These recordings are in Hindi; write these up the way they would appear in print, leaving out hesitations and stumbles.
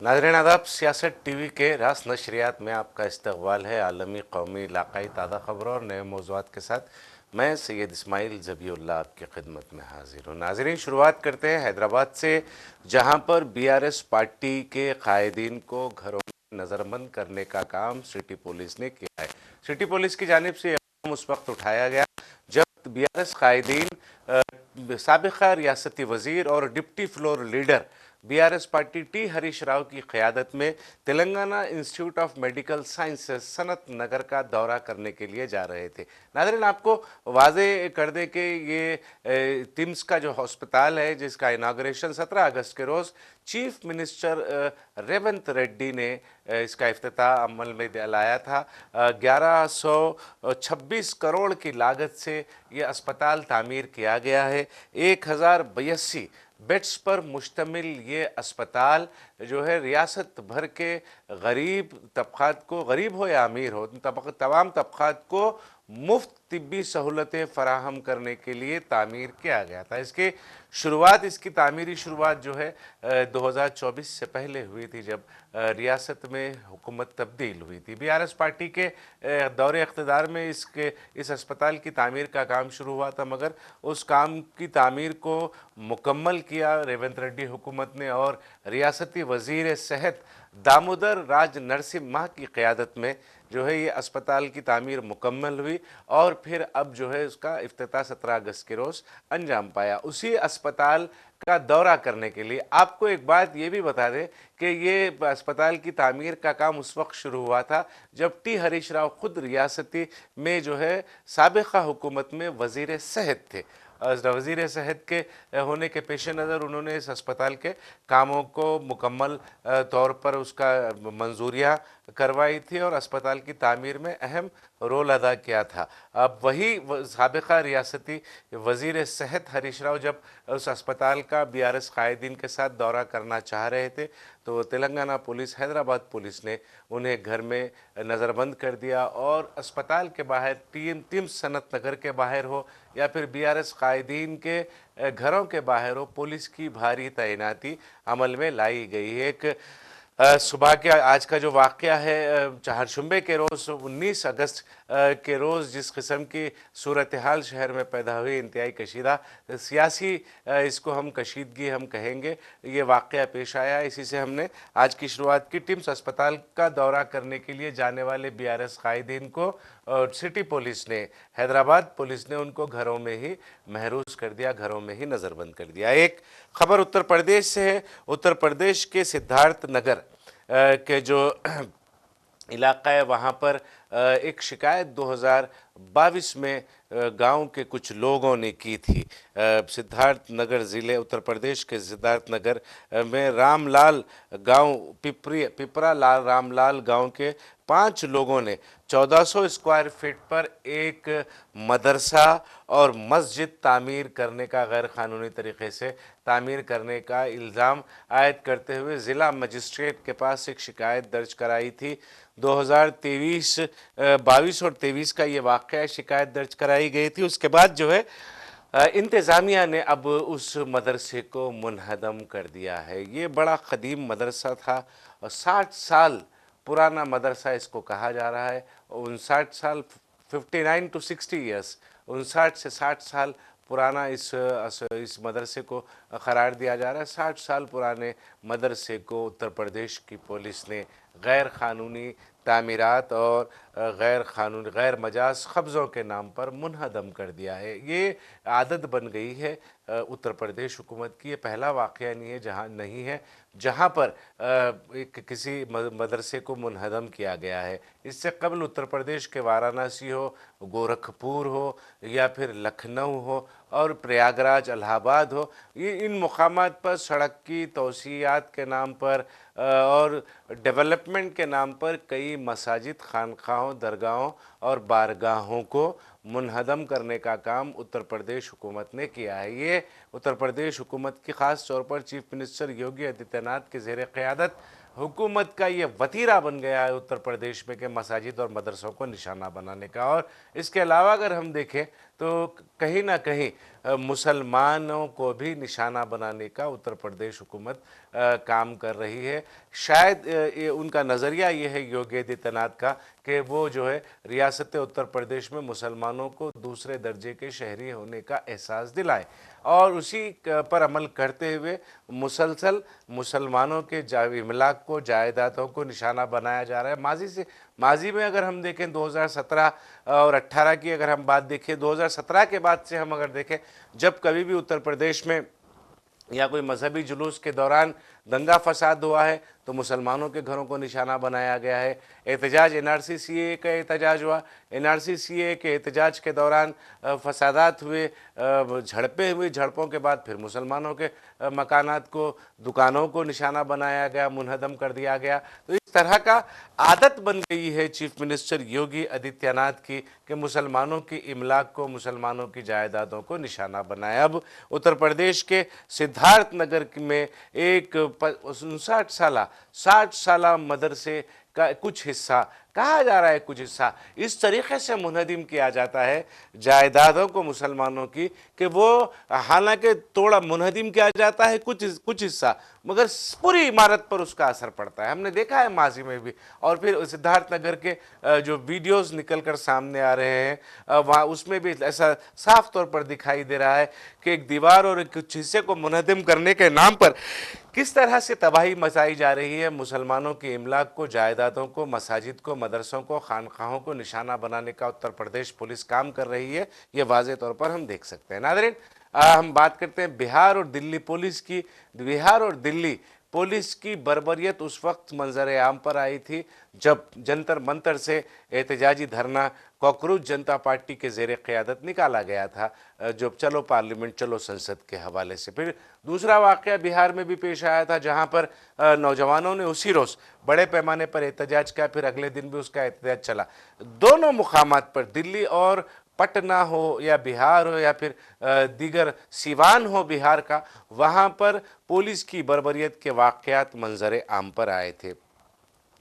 नाज़रीन आदाब, सियासत टीवी के रास नशरियात में आपका इस्तकबाल है। आलमी, कौमी, इलाक़ाई ताज़ा खबरों और नए मौज़ूआत के साथ मैं सैयद इस्माइल ज़बीउल्लाह आपकी खिदमत में हाजिर हूँ। नाज़रीन, शुरुआत करते हैं हैदराबाद से, जहाँ पर बीआरएस पार्टी के कायदीन को घरों में नज़रबंद करने का काम सिटी पुलिस ने किया है। सिटी पुलिस की जानिब से यह काम उस वक्त उठाया गया जब बीआरएस कायदीन साबिक़ा रियासती वज़ीर और deputy floor leader BRS party T Harish Rao की क़यादत में Telangana Institute of Medical Sciences Sanath Nagar का दौरा करने के लिए जा रहे थे। नाज़रीन, आपको वाज़े कर दे कि ये तिम्स का जो हॉस्पिटल है, जिसका इनाग्रेशन 17 अगस्त के रोज़ चीफ मिनिस्टर रेवंत रेड्डी ने इसका इफ्तिताह अमल में लाया था। 1126 करोड़ की लागत से ये अस्पताल तामीर किया गया है। 1082 बेड्स पर मुश्तमिल ये अस्पताल जो है रियासत भर के गरीब तबक़ात को, गरीब हो या अमीर हो, तमाम तबक़ात को मुफ्त तिब्बी सहूलतें फ़राहम करने के लिए तामीर किया गया था। इसकी तामीरी शुरुआत जो है 2024 से पहले हुई थी, जब रियासत में हुकूमत तब्दील हुई थी। बीआरएस पार्टी के दौरे इक़्तिदार में इस अस्पताल की तामीर का काम शुरू हुआ था, मगर उस काम की तामीर को मुकम्मल किया रेवंत रेड्डी हुकूमत ने, और रियासती वज़ीर सेहत दामोदर राज नरसिम्हा की क़यादत में जो है ये अस्पताल की तामीर मुकम्मल हुई, और फिर अब जो है उसका इफ्तिताह 17 अगस्त के रोज़ अंजाम पाया। उसी अस्पताल का दौरा करने के लिए आपको एक बात ये भी बता दें कि ये अस्पताल की तामीर का काम उस वक्त शुरू हुआ था जब टी हरीश राव खुद रियासती में जो है साबिक़ा हुकूमत में वज़ीर सेहत थे। वज़ीर सेहत के होने के पेश नज़र उन्होंने इस अस्पताल के कामों को मुकम्मल तौर पर उसका मंजूरियाँ करवाई थी और अस्पताल की तामीर में अहम रोल अदा किया था। अब वही साबिक़ा रियासती वज़ीर सेहत हरीश राव जब उस अस्पताल का बीआरएस कायदीन के साथ दौरा करना चाह रहे थे, तो तेलंगाना पुलिस, हैदराबाद पुलिस ने उन्हें घर में नज़रबंद कर दिया और अस्पताल के बाहर तिम्स सनत नगर के बाहर हो या फिर बीआरएस कायदीन के घरों के बाहर हो, पुलिस की भारी तैनाती अमल में लाई गई है। सुबह के आज का जो वाक़या है, चारशंबे के रोज़ 19 अगस्त के रोज़ जिस किस्म की सूरत हाल शहर में पैदा हुई, इंतहाई कशीदा सियासी इसको हम कशीदगी हम कहेंगे, ये वाक़या पेश आया। इसी से हमने आज की शुरुआत की। टिम्स अस्पताल का दौरा करने के लिए जाने वाले बीआरएस कायदीन को सिटी पुलिस ने, हैदराबाद पुलिस ने उनको घरों में ही महरूज कर दिया, घरों में ही नज़रबंद कर दिया। एक खबर उत्तर प्रदेश से है। उत्तर प्रदेश के सिद्धार्थ नगर के जो इलाका है, वहाँ पर एक शिकायत 2022 में गांव के कुछ लोगों ने की थी। सिद्धार्थ नगर ज़िले, उत्तर प्रदेश के सिद्धार्थ नगर में रामलाल गांव, पिपरा लाल रामलाल गांव के 5 लोगों ने 1400 स्क्वायर फीट पर एक मदरसा और मस्जिद तामीर करने का, गैर कानूनी तरीके से तामीर करने का इल्ज़ाम आयद करते हुए ज़िला मजिस्ट्रेट के पास एक शिकायत दर्ज कराई थी। 2023, 22 और 23 का ये वाक़या, शिकायत दर्ज कराई गई थी। उसके बाद जो है इंतज़ामिया ने अब उस मदरसे को मुनहदम कर दिया है। ये बड़ा क़दीम मदरसा था और 60 साल पुराना मदरसा इसको कहा जा रहा है। 59 साल, 59 to 60 ईयर्स, 59 से 60 साल पुराना इस मदरसे को करार दिया जा रहा है। 60 साल पुराने मदरसे को उत्तर प्रदेश की पुलिस ने गैर क़ानूनी तामीरात और गैर मजाज कब्ज़ों के नाम पर मुनहदम कर दिया है। ये आदत बन गई है उत्तर प्रदेश हुकूमत की। ये पहला वाक़या नहीं है जहाँ पर किसी मदरसे को मुनहदम किया गया है। इससे कबल उत्तर प्रदेश के वाराणसी हो, गोरखपुर हो या फिर लखनऊ हो और प्रयागराज, इलाहाबाद हो, ये इन मुकामात पर सड़क की तौसीयात के नाम पर और डेवलपमेंट के नाम पर कई मसाजिद, खानकाहों, दरगाहों और बारगाहों को मुनहदम करने का काम उत्तर प्रदेश हुकूमत ने किया है। ये उत्तर प्रदेश हुकूमत की ख़ास तौर पर चीफ मिनिस्टर योगी आदित्यनाथ के ज़ेर क़यादत हुकूमत का ये वतीरा बन गया है उत्तर प्रदेश में कि मसाजिद और मदरसों को निशाना बनाने का। और इसके अलावा अगर हम देखें तो कहीं ना कहीं मुसलमानों को भी निशाना बनाने का उत्तर प्रदेश हुकूमत काम कर रही है। शायद ये उनका नज़रिया ये है योगी आदित्यनाथ का कि वो जो है रियासत उत्तर प्रदेश में मुसलमानों को दूसरे दर्जे के शहरी होने का एहसास दिलाए और उसी पर अमल करते हुए मुसलसल मुसलमानों के इमलाक को, जायदादों को निशाना बनाया जा रहा है। माजी में अगर हम देखें 2017 और 18 की अगर हम बात देखें, 2017 के बाद से हम अगर देखें, जब कभी भी उत्तर प्रदेश में या कोई मजहबी जुलूस के दौरान दंगा फसाद हुआ है तो मुसलमानों के घरों को निशाना बनाया गया है। एहतजाज एनआरसी सीए का एहतजाज हुआ, एनआरसी सीए के एहतजाज के दौरान फसादात हुए, झड़पें हुई, झड़पों के बाद फिर मुसलमानों के मकानात को, दुकानों को निशाना बनाया गया, मुनहदम कर दिया गया। तो इस तरह का आदत बन गई है चीफ मिनिस्टर योगी आदित्यनाथ की कि मुसलमानों की इमलाक को, मुसलमानों की जायदादों को निशाना बनाया। अब उत्तर प्रदेश के सिद्धार्थनगर में एक 60 साला मदरसे का कुछ हिस्सा कहा जा रहा है, कुछ हिस्सा इस तरीके से मुनहदिम किया जाता है जायदादों को मुसलमानों की कि वो हालांकि थोड़ा मुनहदिम किया जाता है कुछ हिस्सा, मगर पूरी इमारत पर उसका असर पड़ता है। हमने देखा है माजी में भी। और फिर सिद्धार्थनगर के जो वीडियोस निकल कर सामने आ रहे हैं वहाँ उसमें भी ऐसा साफ तौर पर दिखाई दे रहा है कि एक दीवार और कुछ हिस्से को मुनहदिम करने के नाम पर किस तरह से तबाही मचाई जा रही है। मुसलमानों के इमलाक को, जायदादों को, मसाजिद को, मदरसों को, खानकाहों को निशाना बनाने का उत्तर प्रदेश पुलिस काम कर रही है, ये वाज़े तौर पर हम देख सकते हैं। नाज़रीन, हम बात करते हैं बिहार और दिल्ली पुलिस की। बिहार और दिल्ली पुलिस की बर्बरियत उस वक्त मंजर आम पर आई थी जब जंतर मंतर से एहतजाजी धरना कॉकरोच जनता पार्टी के ज़ेर क़यादत निकाला गया था, जो चलो पार्लियामेंट चलो संसद के हवाले से। फिर दूसरा वाक़या बिहार में भी पेश आया था जहां पर नौजवानों ने उसी रोज़ बड़े पैमाने पर एहतजाज किया, फिर अगले दिन भी उसका एहतजाज चला। दोनों मुकामात पर, दिल्ली और पटना हो या बिहार हो या फिर दीगर सिवान हो बिहार का, वहाँ पर पुलिस की बर्बरियत के वाक़यात मंजर आम पर आए थे।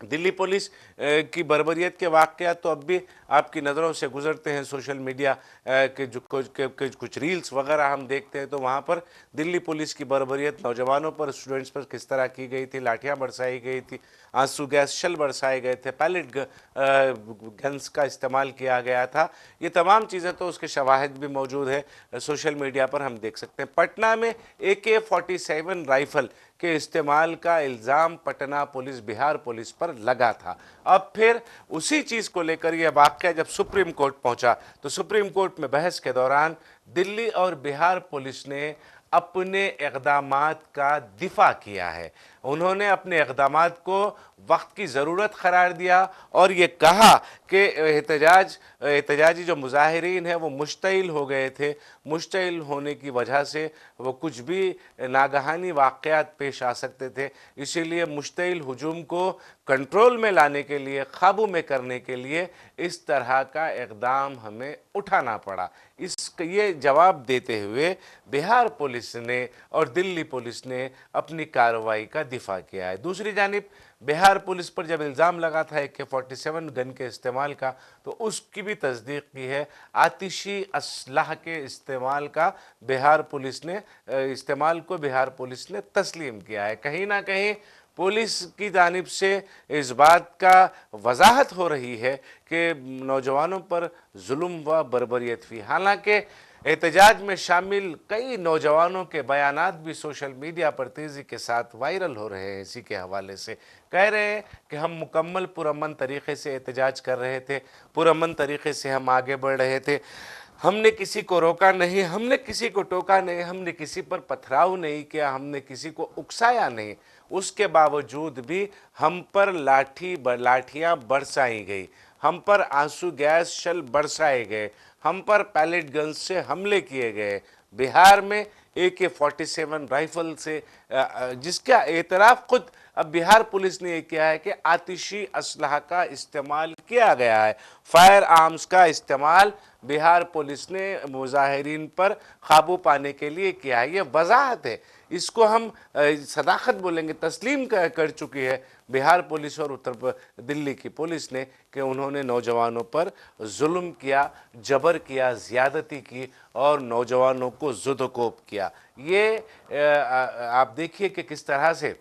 दिल्ली पुलिस की बर्बरियत के वाक़यात तो अब भी आपकी नज़रों से गुजरते हैं। सोशल मीडिया के जो कुछ रील्स वगैरह हम देखते हैं तो वहाँ पर दिल्ली पुलिस की बर्बरियत नौजवानों पर, स्टूडेंट्स पर किस तरह की गई थी। लाठियाँ बरसाई गई थी, आंसू गैस शेल बरसाए गए थे, पैलेट गन्स का इस्तेमाल किया गया था। ये तमाम चीज़ें तो उसके शवाहिद भी मौजूद है, सोशल मीडिया पर हम देख सकते हैं। पटना में AK-47 राइफ़ल के इस्तेमाल का इल्ज़ाम पटना पुलिस, बिहार पुलिस पर लगा था। अब फिर उसी चीज़ को लेकर यह वाक़या जब सुप्रीम कोर्ट पहुंचा तो सुप्रीम कोर्ट में बहस के दौरान दिल्ली और बिहार पुलिस ने अपने इक़दामात का दिफा किया है। उन्होंने अपने इक़दामात को वक्त की ज़रूरत करार दिया और ये कहा कि एहतजाजी जो मुजाहिरीन हैं वो मुश्तइल हो गए थे। मुश्तइल होने की वजह से वो कुछ भी नागहानी वाक़यात पेश आ सकते थे, इसीलिए मुश्तइल हुजूम को कंट्रोल में लाने के लिए, काबू में करने के लिए इस तरह का इक़दाम हमें उठाना पड़ा। ये जवाब देते हुए बिहार पुलिस ने और दिल्ली पुलिस ने अपनी कार्रवाई का दिफा किया है। दूसरी जानिब बिहार पुलिस पर जब इल्ज़ाम लगा था AK-47 गन के इस्तेमाल का तो उसकी भी तस्दीक की है। आतिशी असलाह के इस्तेमाल का बिहार पुलिस ने बिहार पुलिस ने तस्लीम किया है। कहीं ना कहीं पुलिस की जानिब से इस बात का वजाहत हो रही है कि नौजवानों पर जुल्म व बर्बरियत हुई। हालांकि एहतजाज में शामिल कई नौजवानों के बयानात भी सोशल मीडिया पर तेज़ी के साथ वायरल हो रहे हैं। इसी के हवाले से कह रहे हैं कि हम मुकम्मल पुरअमन तरीक़े से एहतजाज कर रहे थे, पुरअमन तरीक़े से हम आगे बढ़ रहे थे, हमने किसी को रोका नहीं, हमने किसी को टोका नहीं, हमने किसी पर पथराव नहीं किया, हमने किसी को उकसाया नहीं। उसके बावजूद भी हम पर लाठियाँ बरसाई गई, हम पर आंसू गैस शेल बरसाए गए, हम पर पैलेट गन से हमले किए गए। बिहार में AK-47 राइफल से जिसका एतराफ़ खुद अब बिहार पुलिस ने किया है कि आतिशी असलहा का इस्तेमाल किया गया है, फायर आर्म्स का इस्तेमाल बिहार पुलिस ने मुजाहिरीन पर काबू पाने के लिए किया है। ये वजाहत है इसको हम सदाकत बोलेंगे, तस्लीम कर चुकी है बिहार पुलिस और दिल्ली की पुलिस ने कि उन्होंने नौजवानों पर जुल्म किया, जबर किया, ज़्यादती की और नौजवानों को ज़ुदकोप किया। ये आप देखिए कि किस तरह से,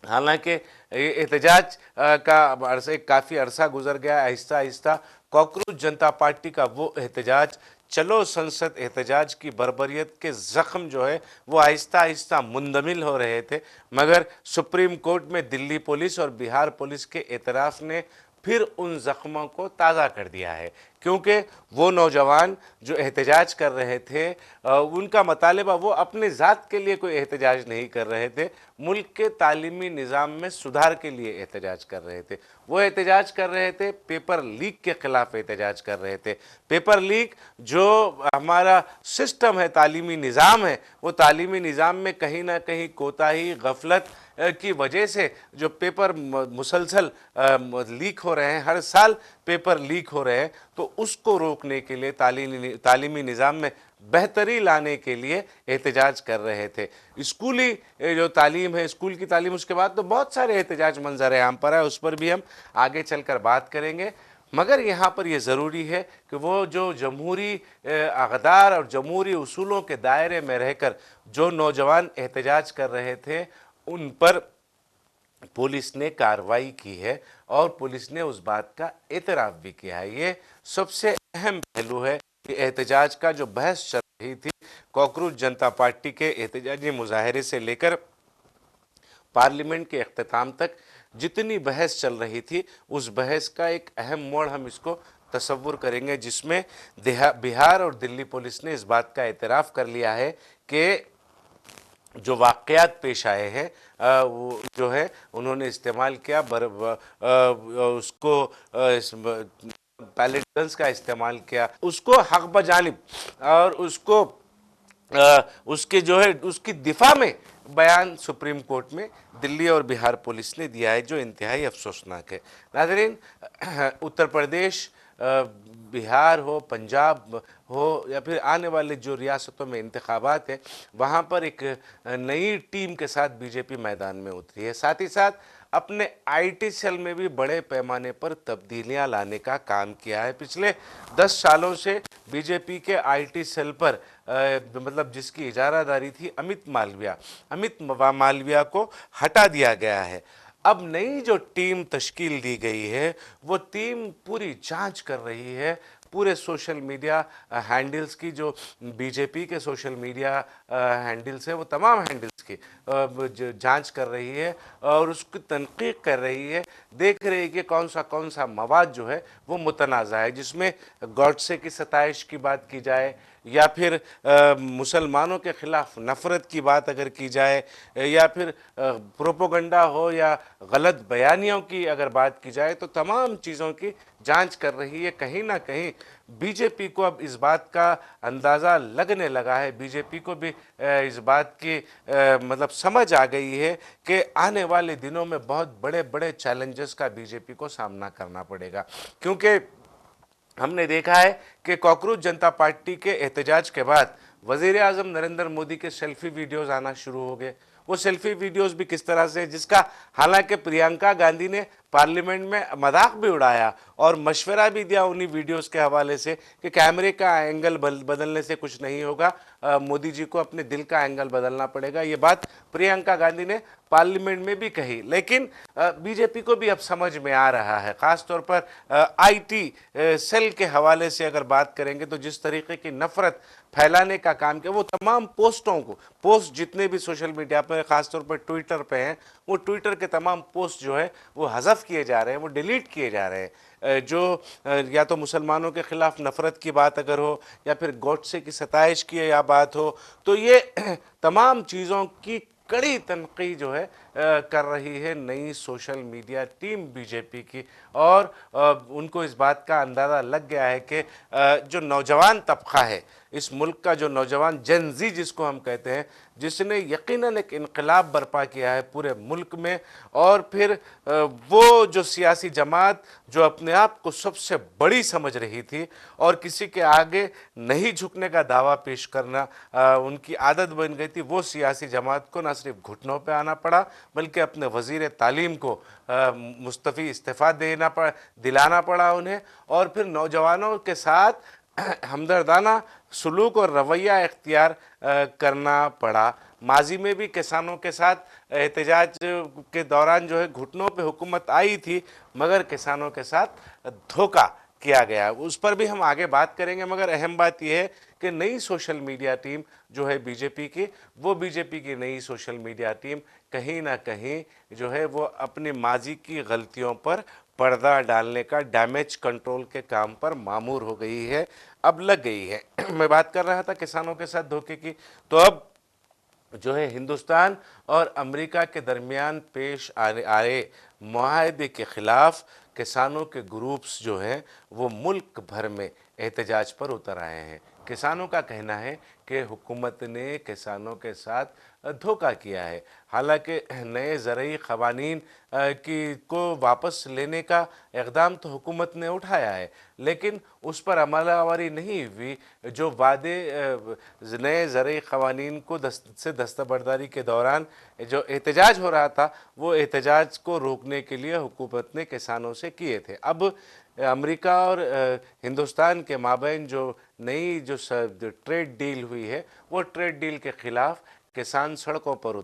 हालांकि ये एहतजाज का काफ़ी अरसा गुजर गया, आहिस्ता आहिस्ता कॉकरोच जनता पार्टी का वो एहतजाज, चलो संसद एहतजाज की बर्बरियत के ज़ख्म जो है वो आहिस्ता आहिस्ता मुंदमिल हो रहे थे, मगर सुप्रीम कोर्ट में दिल्ली पुलिस और बिहार पुलिस के एतराफ़ ने फिर उन ज़ख्मों को ताज़ा कर दिया है, क्योंकि वो नौजवान जो एहतजाज कर रहे थे उनका मतालबा, वो अपने ज़ात के लिए कोई एहतजाज नहीं कर रहे थे, मुल्क के तालीमी निज़ाम में सुधार के लिए एहतजाज कर रहे थे। वो एहतजाज कर रहे थे, पेपर लीक के ख़िलाफ़ एहतजाज कर रहे थे। पेपर लीक जो हमारा सिस्टम है, तालीमी निज़ाम है, वो तालीमी निज़ाम में कहीं ना कहीं कोताही, गफलत की वजह से जो पेपर मुसलसल लीक हो रहे हैं, हर साल पेपर लीक हो रहे हैं, तो उसको रोकने के लिए, तालीमी निज़ाम में बेहतरी लाने के लिए एहतजाज कर रहे थे। स्कूली जो तालीम है, स्कूल की तालीम, उसके बाद तो बहुत सारे एहतजाज मंजर आम पर है, उस पर भी हम आगे चलकर बात करेंगे। मगर यहाँ पर यह ज़रूरी है कि वो जो जमहूरी अक़दार और जमहूरी उसूलों के दायरे में रहकर जो नौजवान एहतजाज कर रहे थे, उन पर पुलिस ने कार्रवाई की है और पुलिस ने उस बात का एतराफ़ भी किया है। ये सबसे अहम पहलू है कि एहतजाज का जो बहस चल रही थी, कॉकरोच जनता पार्टी के एहतजाजी मुजाहरे से लेकर पार्लियामेंट के अख्ताम तक जितनी बहस चल रही थी, उस बहस का एक अहम मोड़ हम इसको तसव्वुर करेंगे, जिसमें बिहार और दिल्ली पुलिस ने इस बात का एतराफ़ कर लिया है कि जो वाक़यात पेश आए हैं वो जो है उन्होंने इस्तेमाल किया, उसको पैलेट गन्स का इस्तेमाल किया, उसको हक बजानिब और उसको उसके जो है उसकी दिफा में बयान सुप्रीम कोर्ट में दिल्ली और बिहार पुलिस ने दिया है, जो इंतहाई अफसोसनाक है। नाज़रीन, उत्तर प्रदेश, बिहार हो, पंजाब हो, या फिर आने वाले जो रियासतों में इंतखाबात है, वहाँ पर एक नई टीम के साथ बीजेपी मैदान में उतरी है। साथ ही साथ अपने आईटी सेल में भी बड़े पैमाने पर तब्दीलियां लाने का काम किया है। पिछले 10 सालों से बीजेपी के आईटी सेल पर मतलब जिसकी इजारादारी थी अमित मालविया को हटा दिया गया है। अब नई जो टीम तश्कील दी गई है, वो टीम पूरी जांच कर रही है पूरे सोशल मीडिया हैंडल्स की, जो बीजेपी के सोशल मीडिया हैंडल्स हैं, वो तमाम हैंडल्स की जांच कर रही है और उसकी तनकीद कर रही है, देख रही है कि कौन सा मवाद जो है वो मुतनाज़ा है, जिसमें गॉडसे की सताइश की बात की जाए, या फिर मुसलमानों के ख़िलाफ़ नफ़रत की बात अगर की जाए, या फिर प्रोपोगंडा हो या गलत बयानियों की अगर बात की जाए, तो तमाम चीज़ों की जांच कर रही है। कहीं ना कहीं बीजेपी को अब इस बात का अंदाज़ा लगने लगा है, बीजेपी को भी इस बात की मतलब समझ आ गई है कि आने वाले दिनों में बहुत बड़े बड़े चैलेंजेस का बीजेपी को सामना करना पड़ेगा, क्योंकि हमने देखा है कि कॉकरोच जनता पार्टी के एहतजाज के बाद वज़ीर आज़म नरेंद्र मोदी के सेल्फी वीडियोज़ आना शुरू हो गए। वो सेल्फी वीडियोज़ भी किस तरह से, जिसका हालांकि प्रियंका गांधी ने पार्लियामेंट में मजाक भी उड़ाया और मशवरा भी दिया उन्हीं वीडियोस के हवाले से कि कैमरे का एंगल बदलने से कुछ नहीं होगा, मोदी जी को अपने दिल का एंगल बदलना पड़ेगा। ये बात प्रियंका गांधी ने पार्लियामेंट में भी कही, लेकिन बीजेपी को भी अब समझ में आ रहा है, ख़ास तौर पर आईटी सेल के हवाले से अगर बात करेंगे तो जिस तरीके की नफ़रत फैलाने का काम किया, वो तमाम पोस्ट जितने भी सोशल मीडिया पर ख़ास तौर पर ट्विटर पे हैं, वो ट्विटर के तमाम पोस्ट जो है वो हज़फ किए जा रहे हैं, वो डिलीट किए जा रहे हैं। जो या तो मुसलमानों के ख़िलाफ़ नफ़रत की बात अगर हो, या फिर गॉडसे की सताइश की या बात हो, तो ये तमाम चीज़ों की कड़ी तनक़ीद जो है कर रही है नई सोशल मीडिया टीम बीजेपी की। और उनको इस बात का अंदाज़ा लग गया है कि जो नौजवान तबका है इस मुल्क का, जो नौजवान जेन ज़ी जिसको हम कहते हैं, जिसने यकीनन एक इनकलाब बर्पा किया है पूरे मुल्क में। और फिर वो जो सियासी जमात जो अपने आप को सबसे बड़ी समझ रही थी और किसी के आगे नहीं झुकने का दावा पेश करना उनकी आदत बन गई थी, वो सियासी जमात को न सिर्फ घुटनों पे आना पड़ा बल्कि अपने वज़ीर तालीम को मुस्तफ़ी इस्तीफ़ा दिलाना पड़ा उन्हें। और फिर नौजवानों के साथ हमदर्दाना सलूक और रवैया इख्तियार करना पड़ा। माजी में भी किसानों के साथ एहतजाज के दौरान जो है घुटनों पे हुकूमत आई थी, मगर किसानों के साथ धोखा किया गया। उस पर भी हम आगे बात करेंगे, मगर अहम बात यह है कि नई सोशल मीडिया टीम जो है बीजेपी की, वो बीजेपी की नई सोशल मीडिया टीम कहीं ना कहीं जो है वो अपनी माजी की गलतियों पर पर्दा डालने का, डैमेज कंट्रोल के काम पर मामूर हो गई है, अब लग गई है। मैं बात कर रहा था किसानों के साथ धोखे की, तो अब जो है हिंदुस्तान और अमेरिका के दरमियान पेश आए मुआहदे के ख़िलाफ़ किसानों के ग्रुप्स जो हैं वो मुल्क भर में एहतजाज पर उतर आए हैं। किसानों का कहना है कि हुकूमत ने किसानों के साथ धोखा किया है। हालांकि नए ज़रई क़वानीन की को वापस लेने का इक़दाम तो हुकूमत ने उठाया है, लेकिन उस पर अमलावरी नहीं हुई। जो वादे नए ज़रई क़वानीन को से दस्तबरदारी के दौरान जो एहतजाज हो रहा था, वो एहतजाज को रोकने के लिए हुकूमत ने किसानों से किए थे। अब अमेरिका और हिंदुस्तान के माबैन जो नई जो ट्रेड डील हुई है, वो ट्रेड डील के ख़िलाफ़ किसान सड़कों पर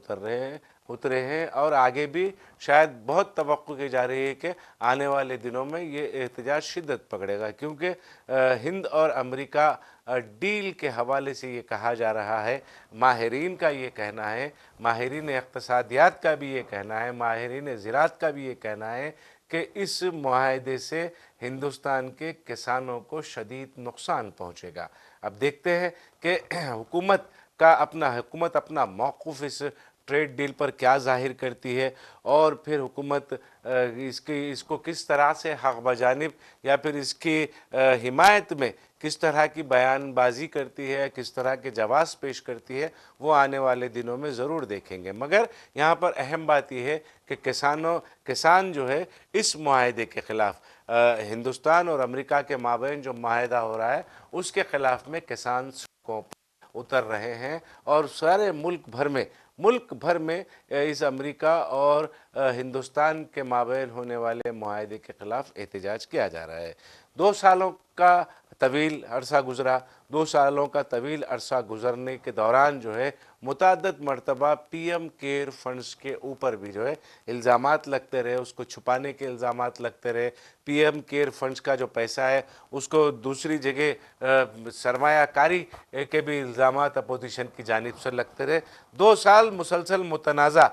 उतरे हैं और आगे भी शायद बहुत तवक्को की जा रही है कि आने वाले दिनों में ये एहतजाज शिद्दत पकड़ेगा, क्योंकि हिंद और अमेरिका डील के हवाले से ये कहा जा रहा है, माहिरीन का ये कहना है, माहिरीन इक़्तिसादियात का भी ये कहना है, माहिरीन ज़राअत का भी ये कहना है कि इस मुआहदे से हिंदुस्तान के किसानों को शदीद नुकसान पहुँचेगा। अब देखते हैं कि हुकूमत अपना मौक़िफ़ इस ट्रेड डील पर क्या ज़ाहिर करती है, और फिर हुकूमत इसको किस तरह से हक़ बजानिब या फिर इसकी हिमायत में किस तरह की बयानबाजी करती है, किस तरह के जवाब पेश करती है, वो आने वाले दिनों में ज़रूर देखेंगे। मगर यहाँ पर अहम बात यह है कि किसान जो है इस मुआहदे के ख़िलाफ़ हिंदुस्तान और अमेरिका के माबैन जो मुआहदा हो रहा है उसके ख़िलाफ़ में किसान सड़कों पर उतर रहे हैं। और सारे मुल्क भर में इस अमेरिका और हिंदुस्तान के माबैन होने वाले मुआहदे के ख़िलाफ़ एहतजाज किया जा रहा है। 2 सालों का तवील अरसा गुज़रा, 2 सालों का तवील अरसा गुज़रने के दौरान जो है मुतअद्दिद मरतबा पीएम केयर फंड्स के ऊपर भी जो है इल्ज़ामात लगते रहे, उसको छुपाने के इल्ज़ामात लगते रहे। पीएम केयर फंड्स का जो पैसा है उसको दूसरी जगह सरमायाकारी के भी इल्ज़ामात अपोजिशन की जानिब से लगते रहे। 2 साल मुसलसल मुतनाज़ा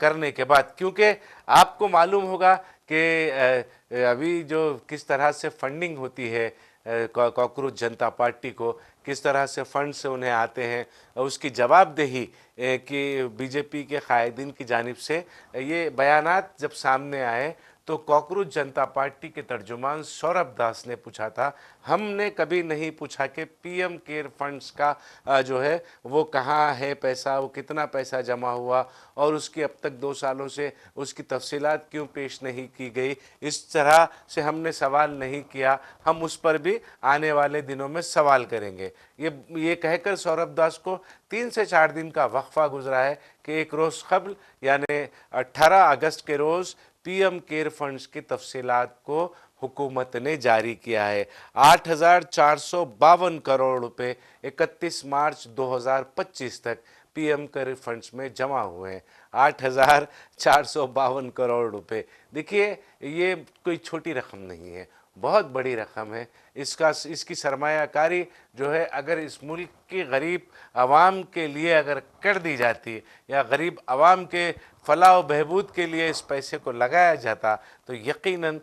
करने के बाद, क्योंकि आपको मालूम होगा कि अभी जो किस तरह से फंडिंग होती है कॉकरोच जनता पार्टी को, किस तरह से फंड से उन्हें आते हैं, उसकी जवाबदेही कि बीजेपी के कायदीन की जानिब से ये बयानात जब सामने आए तो कॉकरोच जनता पार्टी के तर्जुमान सौरभ दास ने पूछा था, हमने कभी नहीं पूछा कि पीएम केयर फंड्स का जो है वो कहाँ है पैसा, वो कितना पैसा जमा हुआ और उसकी अब तक 2 सालों से उसकी तफसीलात क्यों पेश नहीं की गई। इस तरह से हमने सवाल नहीं किया, हम उस पर भी आने वाले दिनों में सवाल करेंगे। ये कहकर सौरभ दास को 3 से 4 दिन का वक्फा गुजरा है कि एक रोज़ कबल यानी 18 अगस्त के रोज़ पीएम केयर फंड्स की तफसीलात को हुकूमत ने जारी किया है। 8,452 करोड़ रुपए 31 मार्च 2025 तक पीएम केयर फंड्स में जमा हुए हैं। 8,452 करोड़ रुपए, देखिए ये कोई छोटी रकम नहीं है, बहुत बड़ी रकम है। इसकी सरमायाकारी जो है अगर इस मुल्क की गरीब आवाम के लिए अगर कर दी जाती या गरीब आवाम के फलाह व बहबूद के लिए इस पैसे को लगाया जाता तो यकीनन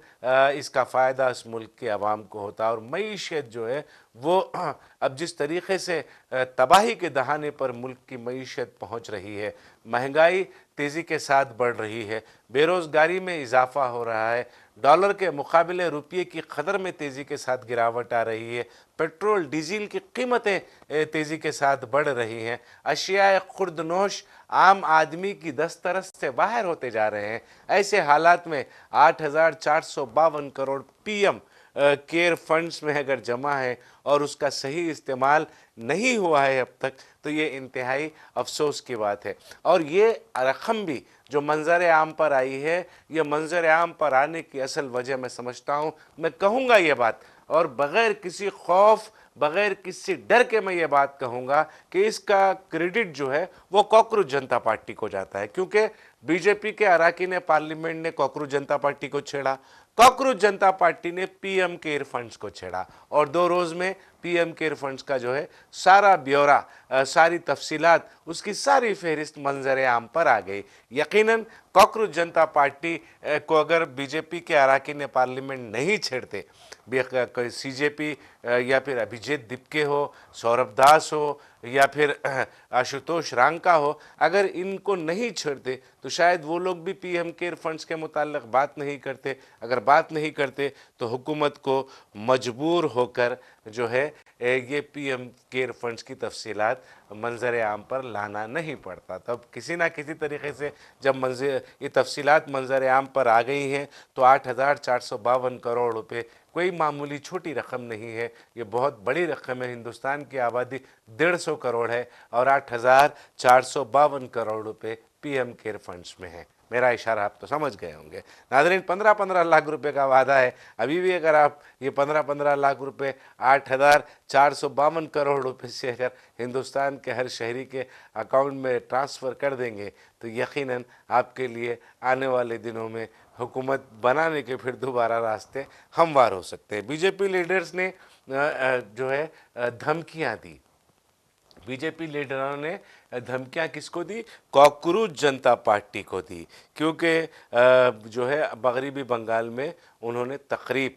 इसका फ़ायदा इस मुल्क के आवाम को होता। और मईशत जो है वो अब जिस तरीक़े से तबाही के दहाने पर मुल्क की मईशत पहुँच रही है, महंगाई तेज़ी के साथ बढ़ रही है, बेरोज़गारी में इजाफा हो रहा है, डॉलर के मुकाबले रुपये की कदर में तेज़ी के साथ गिरावट आ रही है, पेट्रोल डीजल की कीमतें तेज़ी के साथ बढ़ रही हैं, अशियाए खुर्दनोश आम आदमी की दस्तरस से बाहर होते जा रहे हैं। ऐसे हालात में 8,452 करोड़ पीएम केयर फंड्स में अगर जमा है और उसका सही इस्तेमाल नहीं हुआ है अब तक, तो ये इंतहाई अफसोस की बात है। और ये रकम भी जो मंजर आम पर आई है, ये मंजर आम पर आने की असल वजह मैं समझता हूँ, मैं कहूँगा ये बात और बग़ैर किसी खौफ, बग़ैर किसी डर के मैं ये बात कहूँगा कि इसका क्रेडिट जो है वो कॉकरोच जनता पार्टी को जाता है, क्योंकि बीजेपी के अरकान पार्लियामेंट ने कॉकरोच जनता पार्टी को छेड़ा, कॉकरोच जनता पार्टी ने पीएम केयर फंड्स को छेड़ा और 2 रोज़ में पीएम केयर फंड्स का जो है सारा ब्यौरा, सारी तफसीलात, उसकी सारी फहरिस्त मंजर आम पर आ गई। यकीनन कॉकरोच जनता पार्टी को अगर बीजेपी के अरकान पार्लियामेंट नहीं छेड़ते, कोई सीजेपी या फिर अभिजीत दिपके हो, सौरभ दास हो या फिर आशुतोष रांका हो, अगर इनको नहीं छेड़ते तो शायद वो लोग भी पीएम केयर फंड्स के मुताल्लिक बात नहीं करते। अगर बात नहीं करते तो हुकूमत को मजबूर होकर जो है ये पीएम केयर फंड्स की तफसीलात मंजर आम पर लाना नहीं पड़ता। तब किसी ना किसी तरीके से जब ये तफसीलात मंजर आम पर आ गई हैं तो 8,452 करोड़ रुपए कोई मामूली छोटी रकम नहीं है, ये बहुत बड़ी रकम है। हिंदुस्तान की आबादी 150 करोड़ है और 8,452 करोड़ रुपए पीएम केयर फंड्स में है। मेरा इशारा आप तो समझ गए होंगे। नाज़रीन, 15-15 लाख रुपए का वादा है। अभी भी अगर आप ये 15-15 लाख रुपए 8,452 करोड़ रुपए से अगर हिंदुस्तान के हर शहरी के अकाउंट में ट्रांसफ़र कर देंगे तो यकीनन आपके लिए आने वाले दिनों में हुकूमत बनाने के फिर दोबारा रास्ते हमवार हो सकते हैं। बीजेपी लीडर्स ने जो है धमकियां दी। बीजेपी लीडरों ने धमकियां किसको दी? कॉकरोच जनता पार्टी को दी, क्योंकि जो है मगरिबी बंगाल में उन्होंने तकरीब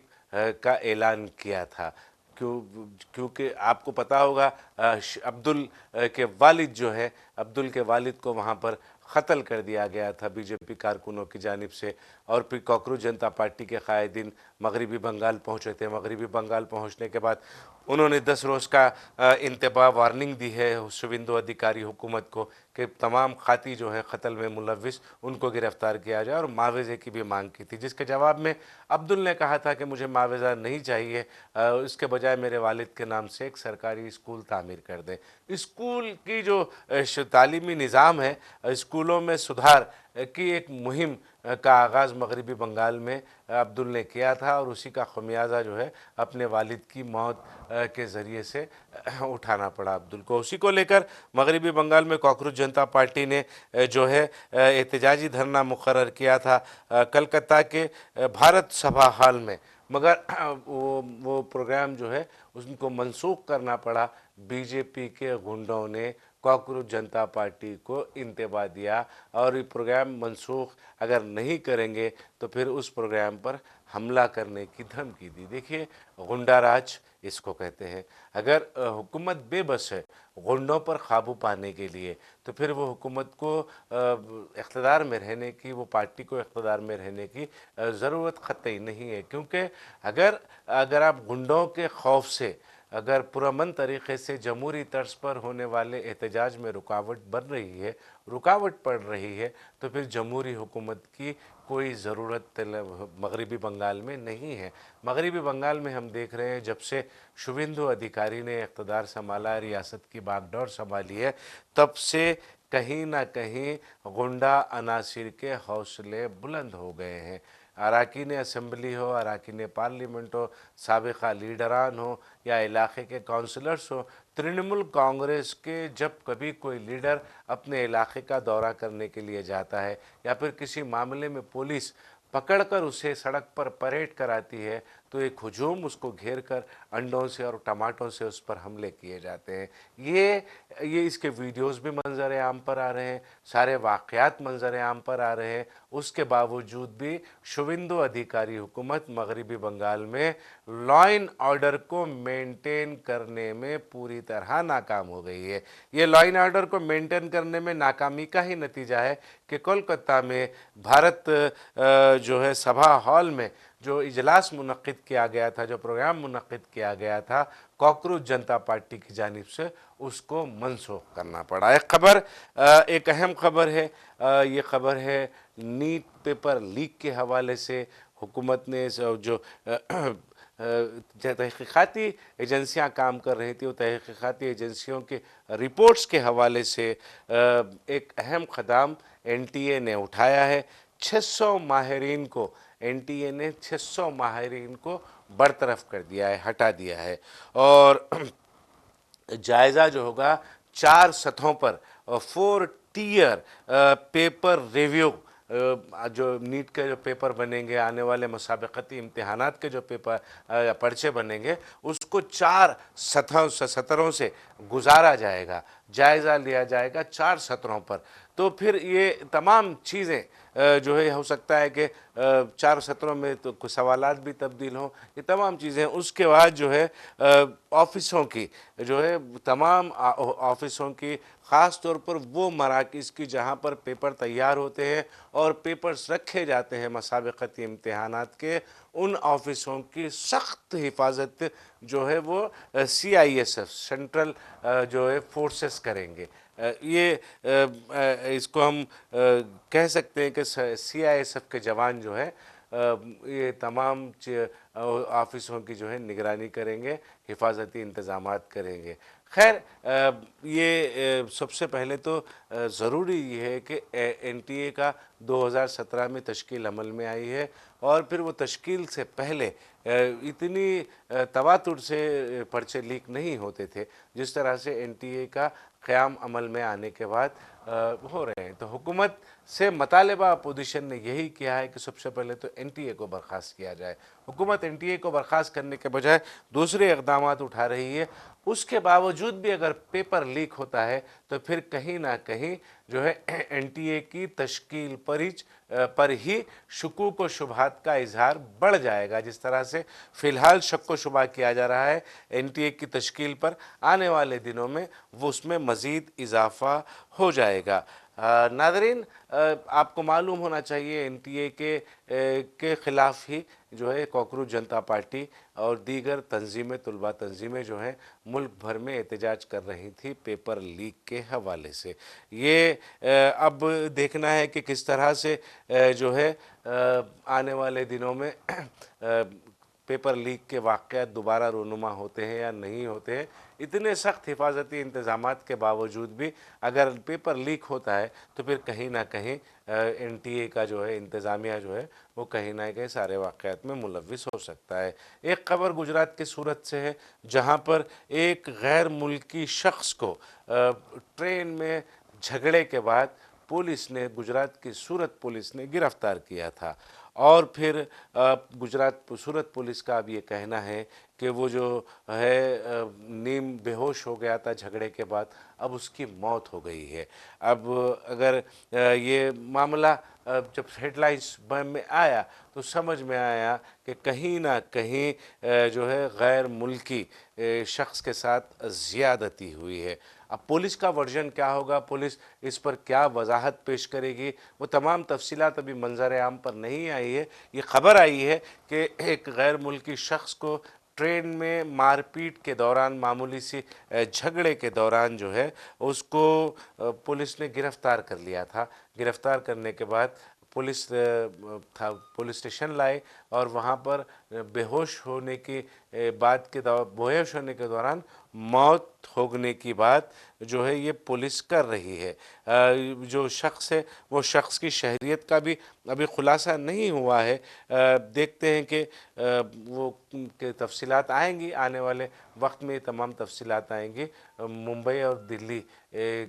का ऐलान किया था। क्योंकि आपको पता होगा अब्दुल के वालिद जो है, अब्दुल के वालिद को वहाँ पर कत्ल कर दिया गया था बीजेपी कारकुनों की जानिब से और फिर कॉकरोच जनता पार्टी के कायदीन मगरिबी बंगाल पहुँचे थे। मगरिबी बंगाल पहुँचने के बाद उन्होंने 10 रोज़ का इंतबा वार्निंग दी है शुवेंदु अधिकारी हुकूमत को कि तमाम खाती जो हैं कत्ल में मुलविस उनको गिरफ़्तार किया जाए और मुआवजे की भी मांग की थी, जिसके जवाब में अब्दुल ने कहा था कि मुझे मुआवजा नहीं चाहिए, इसके बजाय मेरे वालिद के नाम से एक सरकारी स्कूल तामीर कर दें। स्कूल की जो तालीमी निज़ाम है, स्कूलों में सुधार की एक मुहिम का आगाज़ मगरिबी बंगाल में अब्दुल ने किया था और उसी का खमियाजा जो है अपने वालिद की मौत के ज़रिए से उठाना पड़ा अब्दुल को। उसी को लेकर मगरिबी बंगाल में कॉकरोच जनता पार्टी ने जो है एहतजाजी धरना मुकर्रर किया था कलकत्ता के भारत सभा हॉल में, मगर वो प्रोग्राम जो है उनको मनसूख करना पड़ा। बीजेपी के गुंडों ने कॉकरोच जनता पार्टी को इंतबा दिया और ये प्रोग्राम मनसूख अगर नहीं करेंगे तो फिर उस प्रोग्राम पर हमला करने की धमकी दी। देखिए, गुंडा राज इसको कहते हैं। अगर हुकूमत बेबस है गुंडों पर काबू पाने के लिए तो फिर वो हुकूमत को इक़्तिदार में रहने की, वो पार्टी को इक़्तिदार में रहने की ज़रूरत क़तई नहीं है, क्योंकि अगर आप गुंडों के खौफ से अगर पुरअमन तरीक़े से जमहूरी तर्ज पर होने वाले एहतजाज में रुकावट बन रही है, रुकावट पड़ रही है, तो फिर जमहूरी हुकूमत की कोई ज़रूरत मगरिबी बंगाल में नहीं है। मगरिबी बंगाल में हम देख रहे हैं जब से शुवेंदु अधिकारी ने इक़्तिदार संभाला, रियासत की बागडोर संभाली है, तब से कहीं ना कहीं गुंडा अनासिर के हौसले बुलंद हो गए हैं। अरकान असम्बली हो, अरकान पार्लियामेंट हो, साबिक़ा लीडरान हो या इलाके के काउंसलर्स हो, तृणमूल कांग्रेस के जब कभी कोई लीडर अपने इलाके का दौरा करने के लिए जाता है या फिर किसी मामले में पुलिस पकड़कर उसे सड़क पर परेड कराती है तो एक हुजूम उसको घेर कर अंडों से और टमाटों से उस पर हमले किए जाते हैं। ये इसके वीडियोस भी मंजर आम पर आ रहे हैं, सारे वाक़यात मंजर आम पर आ रहे हैं उसके बावजूद भी शुवेंदु अधिकारी हुकूमत मगरिबी बंगाल में लॉ एंड ऑर्डर को मेंटेन करने में पूरी तरह नाकाम हो गई है। ये लॉ एंड ऑर्डर को मेंटेन करने में नाकामी का ही नतीजा है कि कोलकाता में भारत जो है सभा हॉल में जो इजलास मुनक्किद किया गया था, जो प्रोग्राम मुनक्किद किया गया था, कॉकरोच जनता पार्टी की जानिब से उसको मनसूख करना पड़ा। एक अहम खबर है, ये खबर है नीट पेपर लीक के हवाले से। हुकूमत ने जो तहकीकाती एजेंसियां काम कर रही थी, वो तहकीकाती एजेंसियों के रिपोर्ट्स के हवाले से एक अहम कदम एनटीए ने उठाया है। 600 माहिरीन को एनटीए ने 600 माहिरीन को बरतरफ कर दिया है, हटा दिया है। और जायज़ा जो होगा 4 सतहों पर 4 टीयर पेपर रिव्यू, जो नीट के जो पेपर बनेंगे, आने वाले मुसाबकती इम्तिहानात के जो पेपर पर्चे बनेंगे, उसको 4 सत्रों से गुजारा जाएगा, जायज़ा लिया जाएगा 4 सत्रों पर। तो फिर ये तमाम चीज़ें जो है हो सकता है कि 4 सत्रों में तो कुछ सवालात भी तब्दील हों, ये तमाम चीज़ें। उसके बाद जो है ऑफिसों की जो है तमाम ऑफिसों की, ख़ास तौर पर वो मराकिज़ की जहाँ पर पेपर तैयार होते हैं और पेपर्स रखे जाते हैं मुसाबकती इम्तिहानात के, उन ऑफिसों की सख्त हिफाजत जो है वो CISF सेंट्रल जो है फोर्सेस करेंगे। इसको हम कह सकते हैं कि CISF के जवान जो है ये तमाम ऑफिसों की जो है निगरानी करेंगे, हिफाजती इंतज़ामात करेंगे। खैर, ये सबसे पहले तो ज़रूरी ये है कि एनटीए का 2017 में तश्कील अमल में आई है, और फिर वो तश्कील से पहले इतनी तवातुर से पर्चे लीक नहीं होते थे जिस तरह से एनटीए का क़याम अमल में आने के बाद हो रहे हैं। तो हुकूमत से मुतालिबा अपोजिशन ने यही किया है कि सबसे पहले तो एनटीए को बर्खास्त किया जाए। हुकूमत एनटीए को बर्खास्त करने के बजाय दूसरे इक़दाम उठा रही है। उसके बावजूद भी अगर पेपर लीक होता है तो फिर कहीं ना कहीं जो है एनटीए की तश्कील पर ही शुकूक व शुबहात का इजहार बढ़ जाएगा। जिस तरह से फ़िलहाल शक व शुबा किया जा रहा है एनटीए की तश्कील पर, आने वाले दिनों में वो उसमें मज़ीद इजाफ़ा हो जाएगा। नाज़रीन, आपको मालूम होना चाहिए एनटीए के ख़िलाफ़ ही जो है कॉकरोच जनता पार्टी और दीगर तंजीमें, तुलबा तंजीमें जो हैं मुल्क भर में एहतजाज कर रही थी पेपर लीक के हवाले से। ये अब देखना है कि किस तरह से जो है आने वाले दिनों में पेपर लीक के वाक़यात दोबारा रूनुमा होते हैं या नहीं होते हैं। इतने सख्त हिफाजती इंतज़ामात के बावजूद भी अगर पेपर लीक होता है तो फिर कहीं ना कहीं एनटीए का जो है इंतज़ामिया जो है वो कहीं ना कहीं सारे वाक़यात में मुलव्विस हो सकता है। एक खबर गुजरात के सूरत से है, जहाँ पर एक गैर मुल्की शख्स को ट्रेन में झगड़े के बाद पुलिस ने, गुजरात की सूरत पुलिस ने गिरफ़्तार किया था। और फिर सूरत पुलिस का अब ये कहना है कि वो जो है नीम बेहोश हो गया था झगड़े के बाद, अब उसकी मौत हो गई है। अब अगर ये मामला जब हेडलाइंस में आया तो समझ में आया कि कहीं ना कहीं जो है गैर मुल्की शख्स के साथ ज़्यादती हुई है। अब पुलिस का वर्जन क्या होगा, पुलिस इस पर क्या वजाहत पेश करेगी, वो तमाम तफसीलात अभी मंजर आम पर नहीं आई है। ये खबर आई है कि एक गैर मुल्की शख्स को ट्रेन में मारपीट के दौरान, मामूली सी झगड़े के दौरान जो है उसको पुलिस ने गिरफ़्तार कर लिया था। गिरफ़्तार करने के बाद पुलिस स्टेशन लाए और वहाँ पर बेहोश होने के दौरान मौत होने की बात जो है ये पुलिस कर रही है। जो शख्स है वो शख्स की शहरियत का भी अभी खुलासा नहीं हुआ है। देखते हैं कि वो के तफसीलात आएंगी, आने वाले वक्त में तमाम तफसीलात आएंगी। मुंबई और दिल्ली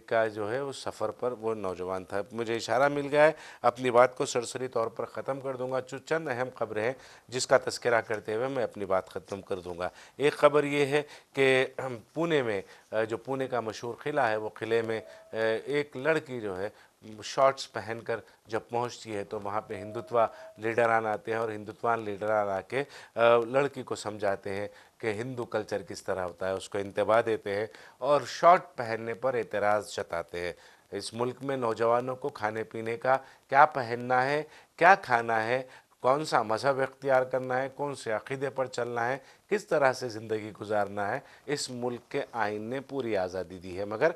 का जो है उस सफ़र पर वो नौजवान था। मुझे इशारा मिल गया है, अपनी बात को सरसरी तौर पर ख़त्म कर दूंगा। चंद अहम खबरें हैं जिसका तज़किरा करते हुए मैं अपनी बात ख़त्म कर दूंगा। एक ख़बर ये है कि पुणे में जो पुणे का मशहूर किला है, वो किले में एक लड़की जो है शॉर्ट्स पहनकर जब पहुंचती है तो वहाँ पे हिंदुत्व लीडरान आते हैं और हिंदुत्वान लीडरान आके लड़की को समझाते हैं कि हिंदू कल्चर किस तरह होता है, उसको इंतबा देते हैं और शॉर्ट पहनने पर एतराज़ जताते हैं। इस मुल्क में नौजवानों को खाने पीने का, क्या पहनना है, क्या खाना है, कौन सा मज़हब इख्तियार करना है, कौन से अक़ीदे पर चलना है, किस तरह से ज़िंदगी गुजारना है, इस मुल्क के आइन ने पूरी आज़ादी दी है। मगर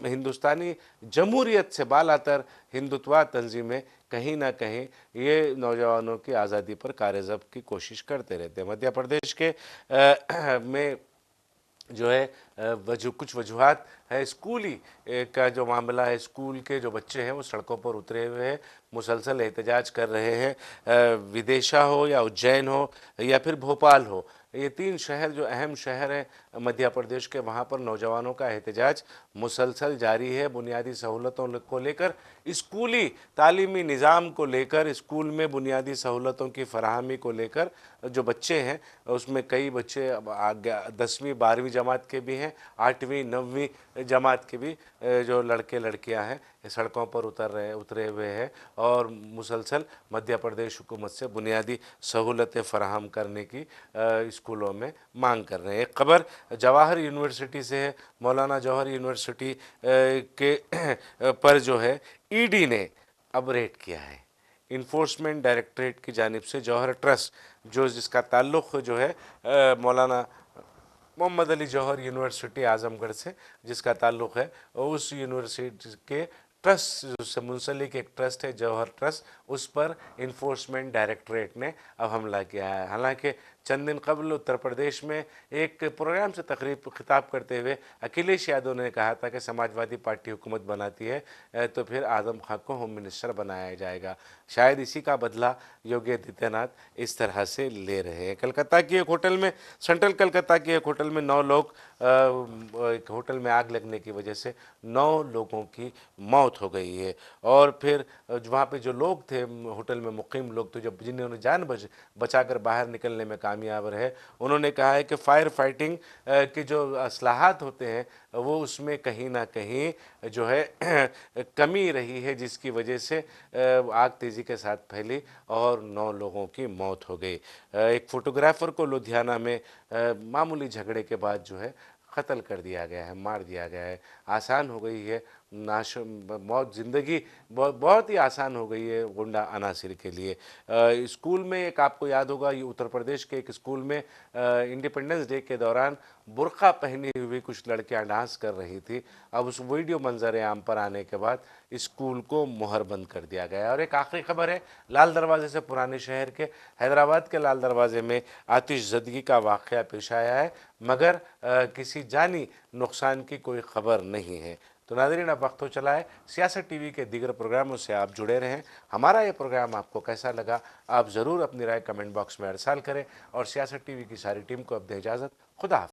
हिंदुस्तानी जमहूरियत से बालातर हिंदुत्वा तंजीमें कहीं ना कहीं ये नौजवानों की आज़ादी पर कारज़ब की कोशिश करते रहते हैं। मध्य प्रदेश के में जो है कुछ वजूहात है। स्कूली का जो मामला है, स्कूल के जो बच्चे हैं वो सड़कों पर उतरे हुए हैं, मुसलसल एहतजाज कर रहे हैं। विदिशा हो या उज्जैन हो या फिर भोपाल हो, ये तीन शहर जो अहम शहर हैं मध्य प्रदेश के, वहाँ पर नौजवानों का एहतजाज मुसलसल जारी है। बुनियादी सहूलतों को लेकर, स्कूली तालीमी निज़ाम को लेकर, स्कूल में बुनियादी सहूलतों की फराहमी को लेकर जो बच्चे हैं उसमें कई बच्चे 10वीं 12वीं जमात के भी हैं, 8वीं 9वीं जमात के भी जो लड़के लड़कियां हैं सड़कों पर उतरे हुए हैं और मुसलसल मध्य प्रदेश हुकूमत से बुनियादी सहूलतें फराहम करने की स्कूलों में मांग कर रहे हैं। एक खबर जवाहर यूनिवर्सिटी से है। मौलाना जवाहर यूनिवर्सिटी के पर जो है ईडी ने अब रेड किया है। इन्फोर्समेंट डायरेक्टरेट की जानिब से जौहर ट्रस्ट जो जिसका ताल्लुक़ जो है मौलाना मोहम्मद अली जौहर यूनिवर्सिटी आज़मगढ़ से जिसका ताल्लुक़ है, उस यूनिवर्सिटी के ट्रस्ट से मुंसलिक एक ट्रस्ट है जौहर ट्रस्ट, उस पर इन्फोर्समेंट डायरेक्टरेट ने अब हमला किया है। हालांकि चंद दिन कबल उत्तर प्रदेश में एक प्रोग्राम से तकरीब खिताब करते हुए अखिलेश यादव ने कहा था कि समाजवादी पार्टी हुकूमत बनाती है तो फिर आज़म खां को होम मिनिस्टर बनाया जाएगा। शायद इसी का बदला योगी आदित्यनाथ इस तरह से ले रहे हैं। कलकत्ता की एक होटल में, सेंट्रल कलकत्ता की एक होटल में 9 लोग एक होटल में आग लगने की वजह से 9 लोगों की मौत हो गई है। और फिर वहाँ पे जो लोग थे होटल में मुकीम लोग, तो जब जिन्होंने जान बचाकर बाहर निकलने में कामयाब रहे, उन्होंने कहा है कि फायर फाइटिंग के जो असलाहत होते हैं वो उसमें कहीं ना कहीं जो है कमी रही है, जिसकी वजह से आग तेज़ी के साथ फैली और 9 लोगों की मौत हो गई। एक फ़ोटोग्राफ़र को लुधियाना में मामूली झगड़े के बाद जो है क़त्ल कर दिया गया है, मार दिया गया है। आसान हो गई है मौत, ज़िंदगी बहुत ही आसान हो गई है गुंडा अनासिर के लिए। स्कूल में एक आपको याद होगा, ये उत्तर प्रदेश के एक स्कूल में इंडिपेंडेंस डे के दौरान बुर्का पहनी हुई कुछ लड़कियां डांस कर रही थी। अब उस वीडियो मंजर आम पर आने के बाद स्कूल को मुहर बंद कर दिया गया। और एक आखिरी खबर है लाल दरवाजे से, पुराने शहर के हैदराबाद के लाल दरवाजे में आतिशज़दगी का वाक़या पेश आया है, मगर किसी जानी नुकसान की कोई खबर नहीं है। तो नाज़रीन, अब वक्त हो चला है सियासत टीवी के दीगर प्रोग्रामों से आप जुड़े रहें। हमारा ये प्रोग्राम आपको कैसा लगा, आप ज़रूर अपनी राय कमेंट बॉक्स में अरसाल करें और सियासत टीवी की सारी टीम को अब दें इजाज़त। खुदा हाफ़िज़।